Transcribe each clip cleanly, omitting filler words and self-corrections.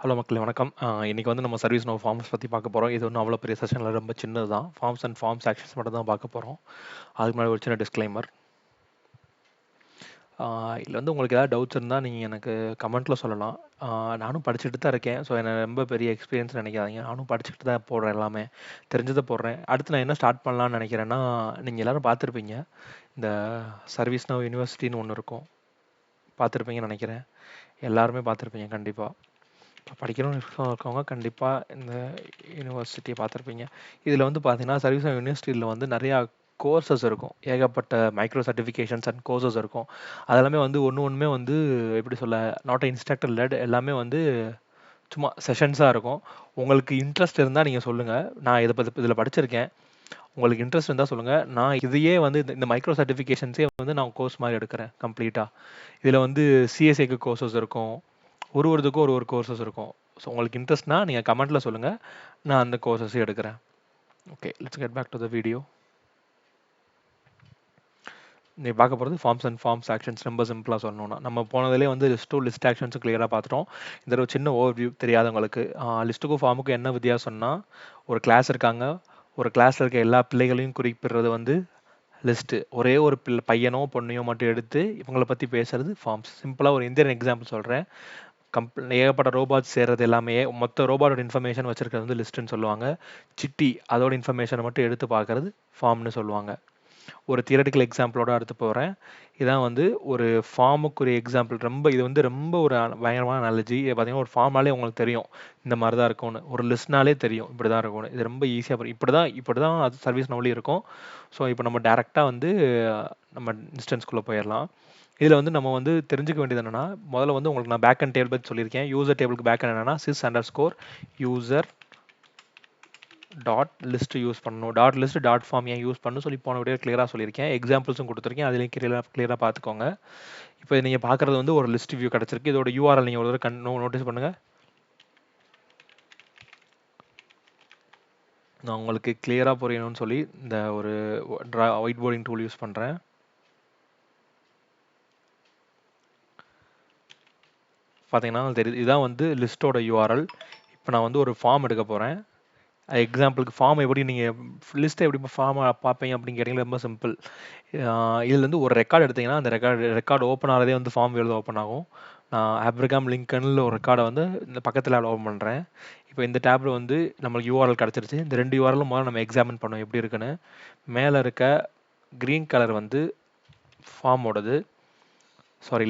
Hello மக்களே வணக்கம். இன்னைக்கு வந்து நம்ம சர்வீஸ் நோ ஃபார்ம்ஸ் பத்தி பார்க்க போறோம். இது ஒண்ணும் அவ்வளோ பெரிய செஷன் இல்ல. ரொம்ப சின்னது தான். ஃபார்ம்ஸ் அண்ட் ஃபார்ம்ஸ் ஆக்ஷன்ஸ் மட்டும் தான் பார்க்க போறோம். அதுக்கு முன்னாடி ஒரு சின்ன டிஸ்க்ளைமர். இதுல வந்து உங்களுக்கு ஏதாவது டவுட்ஸ் இருந்தா நீங்க எனக்கு கமெண்ட்ல சொல்லலாம். நானும் படிச்சுட்டு தான் இருக்கேன். ஸோ என்ன ரொம்ப பெரிய எக்ஸ்பீரியன்ஸ் நினைக்காதீங்க. நானும் படிச்சுட்டு தான் போடுறேன் எல்லாமே. தெரிஞ்சத போடுறேன். அடுத்து நான் என்ன ஸ்டார்ட் பண்ணலாம்னு நினைக்கிறேன்னா, நீங்க எல்லாரும் பார்த்துருப்பீங்க. இந்த சர்வீஸ் நவ் யூனிவர்சிட்டின்னு ஒண்ணு இருக்கும். பார்த்துருப்பீங்கன்னு நினைக்கிறேன். எல்லாருமே பார்த்துருப்பீங்க கண்டிப்பா. படிக்கணும்னு விருப்பம் இருக்கவங்க கண்டிப்பாக இந்த யூனிவர்சிட்டியை பார்த்துருப்பீங்க. இதில் வந்து பார்த்தீங்கன்னா சர்வீஸ் யூனிவர்சிட்டியில் வந்து நிறையா கோர்சஸ் இருக்கும். ஏகப்பட்ட மைக்ரோ சர்டிஃபிகேஷன்ஸ் அண்ட் கோர்சஸ் இருக்கும். அதெல்லாமே வந்து ஒன்றுமே வந்து எப்படி சொல்ல, நாட் இன்ஸ்ட்ரக்டர் லெட், எல்லாமே வந்து சும்மா செஷன்ஸாக இருக்கும். உங்களுக்கு இன்ட்ரெஸ்ட் இருந்தால் நீங்கள் சொல்லுங்கள். நான் இதில் படிச்சிருக்கேன். உங்களுக்கு இன்ட்ரெஸ்ட் இருந்தால் சொல்லுங்கள். நான் இதையே வந்து இந்த மைக்ரோ சர்டிஃபிகேஷன்ஸே வந்து நான் கோர்ஸ் மாதிரி எடுக்கிறேன் கம்ப்ளீட்டாக. இதில் வந்து சிஎஸ்ஏக்கு கோர்சஸ் இருக்கும். ஒருத்துக்கும் ஒரு கோர்சஸ் இருக்கும். ஸோ உங்களுக்கு இன்ட்ரெஸ்ட்னா நீங்கள் கமெண்ட்டில் சொல்லுங்கள். நான் அந்த கோர்சஸையும் எடுக்கிறேன். Okay, let's get back to the video. நீ பார்க்க போகிறது ஃபார்ம்ஸ் அண்ட் ஃபார்ம்ஸ் ஆக்ஷன்ஸ். ரொம்ப சிம்பிளாக சொல்லணும்னா, நம்ம போனதிலே வந்து லிஸ்ட் ஆக்ஷன்ஸும் கிளியராக பார்த்துட்டோம். இந்த ஒரு சின்ன ஓவர்வியூ தெரியாதவங்களுக்கு, லிஸ்ட்டுக்கும் ஃபார்முக்கும் என்ன வித்தியாசம்னா, ஒரு கிளாஸ் இருக்காங்க. ஒரு கிளாஸில் இருக்க எல்லா பிள்ளைகளையும் குறிப்பிடுறது வந்து லிஸ்ட்டு. ஒரே ஒரு பையனோ பொண்ணையோ மட்டும் எடுத்து இவங்களை பற்றி பேசுறது ஃபார்ம்ஸ். சிம்பிளாக ஒரு இந்தியன் எக்ஸாம்பிள் சொல்கிறேன். ஏகப்பட்ட ரோபாட்ஸ் சேர்றது எல்லாமே, மொத்த ரோபாட்டோட இன்ஃபர்மேஷன் வச்சிருக்கிறது வந்து லிஸ்ட்டுன்னு சொல்லுவாங்க. சிட்டி அதோட இன்ஃபர்மேஷனை மட்டும் எடுத்து பார்க்கறது ஃபார்ம்னு சொல்லுவாங்க. ஒரு தியரட்டிக்கல் எக்ஸாம்பிளோட அடுத்து போகிறேன். இதான் வந்து ஒரு ஃபார்முக்குரிய எக்ஸாம்பிள். இது வந்து ரொம்ப ஒரு பயங்கரமான அனாலஜி. பார்த்தீங்கன்னா ஒரு ஃபார்ம்னாலே உங்களுக்கு தெரியும் இந்த மாதிரி தான் இருக்கும்னு. ஒரு லிஸ்ட்னாலே தெரியும் இப்படி தான் இருக்கும்னு. இது ரொம்ப ஈஸியாக இப்படி தான் அது சர்வீஸ் நவுலி இருக்கும். ஸோ இப்போ நம்ம டேரெக்டாக வந்து நம்ம இன்ஸ்டன்ஸ்குள்ளே போயிடலாம். இதில் வந்து நம்ம வந்து தெரிஞ்சுக்க வேண்டியது என்னென்னா, முதல்ல வந்து உங்களுக்கு நான் பேக் அண்ட் டேபிள் பற்றி சொல்லியிருக்கேன். யூசர் டேபிளுக்கு பேக் அண்ட் என்னன்னா sys_user டாட் லிஸ்ட் யூஸ் பண்ணணும். டாட் லிஸ்ட் டாட் ஃபார்ம் ஏன் யூஸ் பண்ணணும் சொல்லி போன வீடியோ கிளியராக சொல்லியிருக்கேன். எக்ஸாம்பிள்ஸும் கொடுத்துருக்கேன். அதுலேயும் கிளியராக பார்த்துக்கோங்க. இப்போ நீங்கள் பார்க்குறது வந்து ஒரு லிஸ்ட் வியூ கிடச்சிருக்கு. இதோட யூஆர்எல் நீங்கள் ஒரு தடவை நோட்டீஸ் பண்ணுங்கள். நான் உங்களுக்கு கிளியராக புரியணும்னு சொல்லி இந்த ஒரு ஒயிட் போர்டிங் டூல் யூஸ் பண்ணுறேன். பார்த்தீங்கன்னா தெரியுது, இதுதான் வந்து லிஸ்ட்டோட யூஆர்எல். இப்போ நான் வந்து ஒரு ஃபார்ம் எடுக்க போகிறேன். எக்ஸாம்பிளுக்கு ஃபார்ம் எப்படி நீங்கள் லிஸ்ட்டை எப்படி ஃபார்ம் பார்ப்பீங்க அப்படின்னு கேட்டிங்கன்னா ரொம்ப சிம்பிள். இதுலேருந்து ஒரு ரெக்கார்டு எடுத்திங்கன்னா அந்த ரெக்கார்டு ஓப்பன் ஆகிறதே வந்து ஃபார்ம் வியூவில் ஓப்பன் ஆகும். நான் ஆப்ரகாம் லிங்கனில் ஒரு ரெக்கார்டை வந்து இந்த பக்கத்தில் ஓப்பன் பண்ணுறேன். இப்போ இந்த டேப்பில் வந்து நம்மளுக்கு யூஆர்எல் கிடச்சிருச்சு. இந்த 2 யூஆர்எலும் முதல்ல நம்ம எக்ஸாமின் பண்ணோம் எப்படி இருக்குன்னு. மேலே இருக்க க்ரீன் கலர் வந்து ஃபார்மோடது,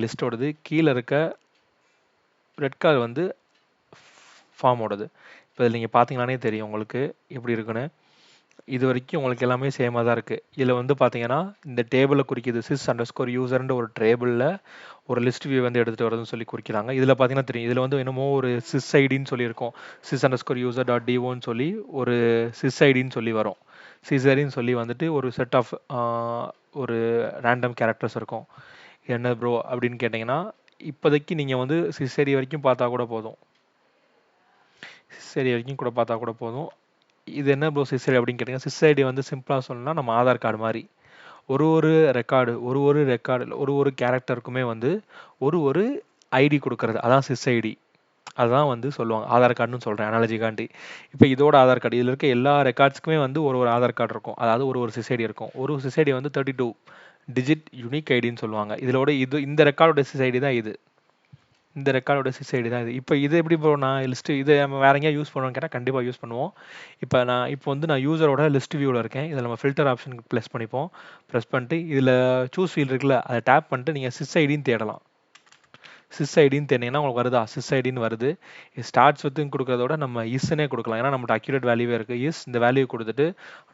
லிஸ்ட்டோடது. கீழே இருக்க ரெட் கலர் வந்து ஃபார்மோடது. இப்போ இதில் நீங்கள் பார்த்தீங்கன்னானே தெரியும் உங்களுக்கு எப்படி இருக்குன்னு. இது வரைக்கும் உங்களுக்கு எல்லாமே சேமாக தான் இருக்குது. இதில் வந்து பார்த்தீங்கன்னா இந்த டேபிளில் குறிக்கிது sys_user ஒரு டேபிளில் ஒரு லிஸ்ட் வியூ வந்து எடுத்துகிட்டு வரதுன்னு சொல்லி குறிக்கிறாங்க. இதில் பார்த்தீங்கன்னா தெரியும், இதில் வந்து என்னமோ ஒரு sys ஐடின்னு சொல்லியிருக்கோம். sys_user.do சொல்லி ஒரு sys ஐடின்னு சொல்லி வரும். sys ஐடின்னு சொல்லி வந்துட்டு ஒரு செட் ஆஃப் ஒரு ரேண்டம் கேரக்டர்ஸ் இருக்கும். என்ன ப்ரோ அப்படின்னு கேட்டிங்கன்னா, இப்போதைக்கு நீங்கள் வந்து sys ஐடி வரைக்கும் பார்த்தா கூட போதும். sys ஐடி வரைக்கும் கூட பார்த்தா கூட போதும். இது என்ன ப்ரோ sys ஐடி அப்படின்னு கேட்டிங்கன்னா, sys ஐடி வந்து சிம்பிளாக சொல்லணும்னா நம்ம ஆதார் கார்டு மாதிரி. ஒரு கேரக்டருக்குமே வந்து ஒரு ஐடி கொடுக்கறது, அதான் sys ஐடி. அதுதான் வந்து சொல்லுவாங்க ஆதார் கார்டுன்னு சொல்கிறேன் அனாலஜிக்காண்டி. இப்போ இதோட ஆதார் கார்டு, இதில் இருக்க எல்லா ரெக்கார்ட்ஸ்க்குமே வந்து ஒரு ஆதார் கார்டு இருக்கும். அதாவது ஒரு sys ஐடி இருக்கும். ஒரு sys ஐடி வந்து 32 டிஜிட் யூனிக் ஐடின்னு சொல்லுவாங்க. இந்த ரெக்கார்டோட sys ஐடி தான் இது. இந்த ரெக்கார்டோட sys ஐடி தான் இது. இப்போ இது எப்படி ப்ரோ நான் லிஸ்ட்டு இதை நம்ம வேற எங்கேயா யூஸ் பண்ணுவோம்னு கேட்டால் கண்டிப்பாக யூஸ் பண்ணுவோம். இப்போ வந்து நான் யூசரோட லிஸ்ட் வியூவில் இருக்கேன். இதில் நம்ம ஃபில்டர் ஆப்ஷன் ப்ரெஸ் பண்ணிட்டு இதில் சூஸ் ஃபீல்ட் இருக்குல்ல, அதை டேப் பண்ணிட்டு நீங்கள் sys ஐடின்னு தேடலாம். sys ஐடின்னு தேடிங்கன்னா உங்களுக்கு வருதா, sys ஐடின்னு வருது. ஸ்டார்ட்ஸ் வித்துன்னு கொடுக்கறதோட நம்ம isன்னே கொடுக்கலாம். ஏன்னா நம்மகிட்ட அக்யூரேட் வேல்யூவே இருக்குது. இந்த வேல்யூ கொடுத்துட்டு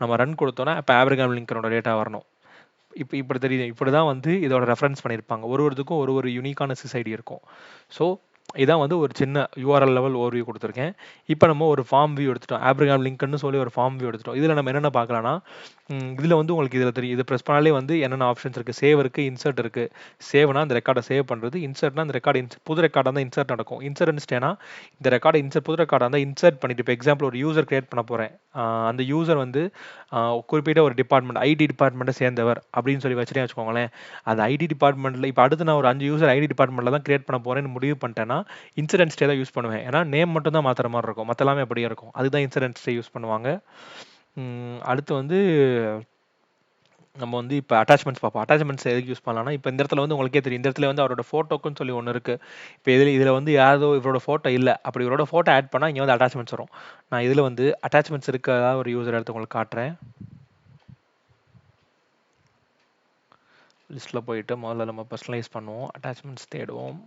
நம்ம ரன் கொடுத்தோன்னா இப்போ ஆப்ரகாம் லிங்கனோட டேட்டா வரணும். இப்படி தெரியுது. இப்படி தான் வந்து இதோட ரெஃபரன்ஸ் பண்ணியிருப்பாங்க. ஒருத்துக்கும் ஒரு யூனிக்கான sys ஐடி இருக்கும். ஸோ இதான் வந்து ஒரு சின்ன யூஆர்எல் லெவல் ஓவர்வியூ கொடுத்துருக்கேன். இப்போ நம்ம ஒரு ஃபார்ம் வியூ எடுத்துட்டோம். ஆப்ரகாம் லிங்கன்னு சொல்லி ஒரு ஃபார்ம் வியூ எடுத்துட்டோம். இதில் நம்ம என்னென்ன பார்க்கலாம்னா, இதில் வந்து உங்களுக்கு இதில் தெரியும், இது ப்ரெஸ் பண்ணாலே வந்து என்னென்ன ஆப்ஷன்ஸ் இருக்குது. சேவ் இருக்குது, இன்சர்ட் இருக்குது. சேவ்னா அந்த ரெக்கார்டை சேவ் பண்ணுறது, இன்சர்ட்னா அந்த ரெக்கார்டு புது ரெக்கார்டாக இருந்தால் இன்சர்ட் நடக்கும். இன்சர்ட்னா இந்த ரெக்கார்டை புது ரெக்கார்டாக இருந்தால் இன்சர்ட் பண்ணிட்டு, இப்போ எக்ஸாம்பிள் ஒரு யூசர் கிரியேட் பண்ண போகிறேன். அந்த யூசர் வந்து குறிப்பிட்ட ஒரு டிபார்ட்மெண்ட், ஐடி டிபார்ட்மெண்ட்டை சேர்ந்தவர் அப்படின்னு சொல்லி வச்சுட்டே வச்சுக்கோங்களேன். அந்த ஐடி டிபார்ட்மெண்ட்டில் இப்போ அடுத்து நான் ஒரு 5 யூசர் ஐடி டிபார்ட்மெண்ட்டில் தான் கிரியேட் பண்ண போகிறேன்னு முடிவு பண்ணிட்டேன்னா, இன்சிடென்ட் ஸ்டே தான் யூஸ் பண்ணுவேன். ஏன்னா நேம் மட்டும் தான் மாற்றுற மாதிரி இருக்கும், மற்ற எல்லாமே அப்படியே இருக்கும். அதுதான் இன்சிடென்ட் ஸ்டே யூஸ் பண்ணுவாங்க. அடுத்து வந்து நம்ம வந்து இப்போ அட்டாச்மெண்ட்ஸ் பார்ப்போம். அட்டாச்மெண்ட்ஸ் எதுக்கு யூஸ் பண்ணலாம்னா, இப்போ இந்த இடத்துல வந்து உங்களுக்கே தெரியும், இந்த இடத்துல வந்து அவரோட ஃபோட்டோக்குன்னு சொல்லி ஒன்று இருக்குது. இப்போ இதில் வந்து யாரோ இவரோட ஃபோட்டோ இல்லை, அப்படி இவரோட ஃபோட்டோ ஆட் பண்ணால் இங்கே வந்து அட்டாச்மெண்ட்ஸ் வரும். நான் இதில் வந்து அட்டாச்மெண்ட்ஸ் இருக்கதா ஒரு யூசர் எடுத்து உங்களுக்கு காட்டுறேன். லிஸ்ட்டில் போயிட்டு முதல்ல நம்ம பர்சனலைஸ் பண்ணுவோம், அட்டாச்மெண்ட்ஸ் தேடுவோம்.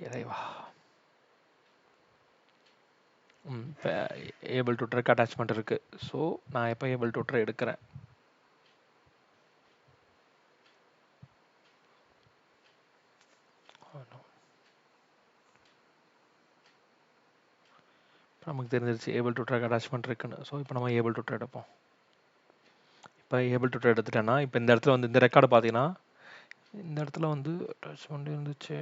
இறைவா, இப்போ ஏபிள் டு ட்ராக் அட்டாச்மெண்ட் இருக்குது. ஸோ நான் எப்போ ஏபிள் டு ட்ராக் எடுக்கிறேன், நமக்கு தெரிஞ்சிருச்சு ஏபிள் டு ட்ராக் அட்டாச்மெண்ட் இருக்குன்னு. ஸோ இப்போ நம்ம ஏபிள் டு ட்ராக் எடுப்போம். இப்போ ஏபிள் டு ட்ராக் எடுத்துட்டேன்னா, இப்போ இந்த இடத்துல வந்து இந்த ரெக்கார்டு பார்த்தீங்கன்னா, இந்த இடத்துல வந்து அட்டாச்மெண்ட் இருந்துச்சு.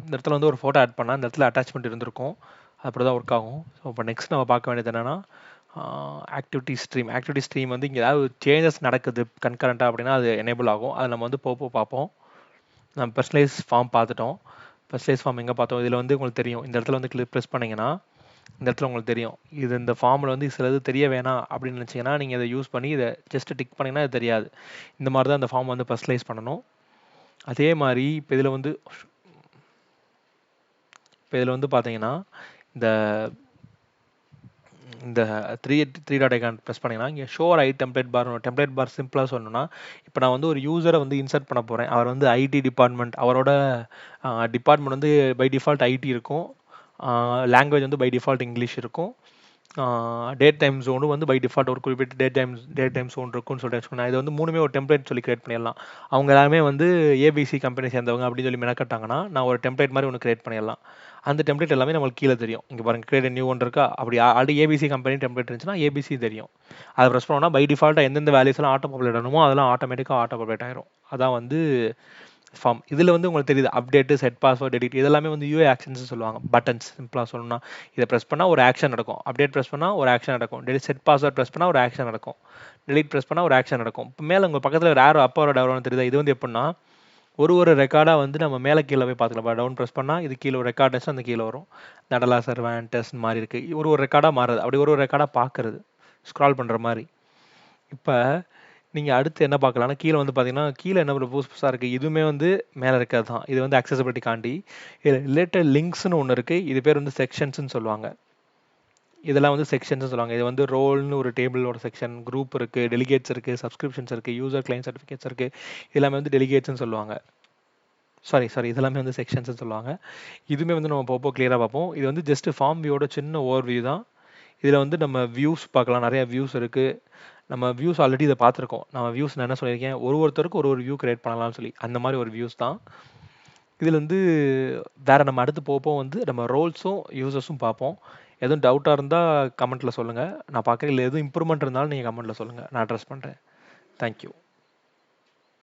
இந்த இடத்துல வந்து ஒரு ஃபோட்டோ ஆட் பண்ணால் இந்த இடத்துல அட்டாச்மெண்ட் இருந்திருக்கும். அப்படி தான் ஒர்க் ஆகும். ஸோ இப்போ நெக்ஸ்ட் நம்ம பார்க்க வேண்டியது என்னென்னா, ஆக்டிவிட்டி ஸ்ட்ரீம். ஆக்டிவிட்டி ஸ்ட்ரீம் வந்து இங்கே ஏதாவது சேஞ்சஸ் நடக்குது கன்கரண்ட்டாக அப்படின்னா அது எனேபிள் ஆகும். அதை நம்ம வந்து போக பார்ப்போம். நம்ம பர்சனலைஸ் ஃபார்ம் பார்த்துட்டோம். பர்சனலைஸ் ஃபார்ம் எங்கே பார்த்தோம், இதில் வந்து உங்களுக்கு தெரியும், இந்த இடத்துல வந்து ப்ரெஸ் பண்ணிங்கன்னா இந்த இடத்துல உங்களுக்கு தெரியும். இது இந்த ஃபார்மில் வந்து சிலது தெரிய வேணாம் அப்படின்னு நினச்சிங்கன்னா நீங்கள் இதை யூஸ் பண்ணி இதை ஜஸ்ட் டிக் பண்ணிங்கன்னா அது தெரியாது. இந்த மாதிரி தான் இந்த ஃபார்ம் வந்து பர்சனலைஸ் பண்ணணும். அதே மாதிரி இப்போ இதில் வந்து பார்த்தீங்கன்னா இந்த த்ரீ டாட் ஐகான் ப்ரெஸ் பண்ணிங்கன்னா இங்கே ஷோர் ஐ டெம்ப்ளேட் பார் சிம்பிளாக சொல்லணும்னா, இப்போ நான் வந்து ஒரு யூசரை வந்து இன்சர்ட் பண்ண போகிறேன். அவர் வந்து ஐடி டிபார்ட்மெண்ட், அவரோட டிபார்ட்மெண்ட் வந்து பை டிஃபால்ட் ஐடி இருக்கும். லாங்குவேஜ் வந்து பை டிஃபால்ட் இங்கிலீஷ் இருக்கும். டேட் டைம் ஜோனும் வந்து பை டிஃபால்ட் ஒரு குறிப்பிட்ட டேட் டைம் ஜோன் இருக்குன்னு சொல்லிட்டு வச்சுக்கோங்க. இது வந்து மூணுமே ஒரு டெம்ப்ளேட் சொல்லி கிரியேட் பண்ணிடலாம். அவங்க எல்லாருமே வந்து ஏபிசி கம்பெனி சேர்ந்தவங்க அப்படின்னு சொல்லி மெனக்கட்டாங்கன்னா நான் ஒரு டெம்ப்ளேட் மாதிரி ஒன்று கிரியேட் பண்ணிடலாம். அந்த டெம்ப்ளேட் எல்லாமே நம்மளுக்கு கீழே தெரியும். இங்கே பாருங்கள், கிரியேட் நியூ ஒன்று இருக்கா, அப்படி ஆல்ரெடி ஏபிசி கம்பெனி டெம்ப்ளேட் இருந்துச்சுன்னா ஏபிசி தெரியும். அதை ப்ரெஸ் பண்ணோம்னா பை டிஃபால்ட்டாக எந்தெந்த வேல்யூஸ்லாம் ஆட்டோ பாப்புலேட் ஆகணுமோ அதெல்லாம் ஆட்டோமேட்டிக்காக ஆட்டோ பாப்புலேட் ஆயிரும். அதான் வந்து ஃபார்ம். இதில் வந்து உங்களுக்கு தெரியுது அப்டேட்டு, செட் பாஸ்வேர்ட், எடிட் இதெல்லாமே வந்து யூஏ ஆக்ஷன்ஸ் சொல்லுவாங்க. பட்டன்ஸ் சிம்பிளாக சொல்லணும்னா, இதை ப்ரெஸ் பண்ணால் ஒரு ஆக்ஷன் நடக்கும், அப்டேட் ப்ரெஸ் பண்ணால் ஒரு ஆக்ஷன் நடக்கும், செட் பாஸ்வேர்ட் ப்ரெஸ் பண்ணால் ஒரு ஆக்ஷன் நடக்கும், டெலிட் ப்ரெஸ் பண்ணால் ஒரு ஆக்ஷன் நடக்கும். இப்போ மேலே உங்கள் பக்கத்தில் ரேர் அப்போட டவுன் தெரியுதா, இது வந்து எப்படின்னா ஒரு ரெக்கார்டாக வந்து நம்ம மேலே கீழே போய் பார்த்துக்கலாம். டவுன் ப்ரெஸ் பண்ணால் இது கீழே ஒரு ரெக்கார்ட் டெஸ்ட் அந்த கீழே வரும். நடலா சர்வன் டெஸ்ட் மாதிரி இருக்குது. ஒரு ரெக்கார்டாக மாறுறது, அப்படி ஒரு ரெக்கார்டாக பார்க்குறது, ஸ்க்ரால் பண்ணுற மாதிரி. இப்போ நீங்கள் அடுத்து என்ன பார்க்கலாம்னா, கீழே வந்து பார்த்தீங்கன்னா கீழே என்ன புதுசாக இருக்குது, இதுவுமே வந்து மேலே இருக்கிறது தான். இது வந்து அக்சசபிலிட்டி காண்டி இதில் ரிலேட்டட் லிங்க்ஸ்னு ஒன்று இருக்குது. இது பேர் வந்து செக்ஷன்ஸ்னு சொல்லுவாங்க. இதெல்லாம் வந்து செக்ஷன்ஸ் சொல்லுவாங்க. இது வந்து ரோல்னு ஒரு டேபிளோட செக்ஷன், குரூப் இருக்குது, டெலிகேட்ஸ் இருக்குது, சப்ஸ்கிரிப்ஷன்ஸ் இருக்குது, யூசர் கிளைண்ட் சர்டிஃபிகேட்ஸ் இருக்குது. இதெல்லாமே வந்து டெலிகேட்ஸ்னு சொல்லுவாங்க. சாரி இதெல்லாமே வந்து செக்ஷன்ஸ்னு சொல்லுவாங்க. இதுவுமே வந்து நம்ம போப்போ கிளியராக பார்ப்போம். இது வந்து ஜஸ்ட் ஃபார்ம் வியூவோட சின்ன ஓவர் வியூ தான். இதில் வந்து நம்ம வியூஸ் பார்க்கலாம், நிறைய வியூஸ் இருக்குது. நம்ம வியூஸ் ஆல்ரெடி இதை பார்த்துருக்கோம். நம்ம வியூஸ் நான் என்ன சொல்லியிருக்கேன், ஒருத்தருக்கும் ஒரு வியூ கிரியேட் பண்ணலாம்னு சொல்லி, அந்த மாதிரி ஒரு வியூஸ் தான். இதில் வந்து வேறு நம்ம அடுத்து போப்போ வந்து நம்ம ரோல்ஸும் யூசர்ஸும் பார்ப்போம். எதுவும் டவுட்டாக இருந்தால் கமெண்ட்டில் சொல்லுங்கள், நான் பார்க்குறேன். இல்லை எதுவும் இம்ப்ரூவ்மெண்ட் இருந்தாலும் நீங்கள் கமெண்ட்டில் சொல்லுங்கள், நான் அட்ரஸ் பண்ணுறேன். தேங்க்யூ.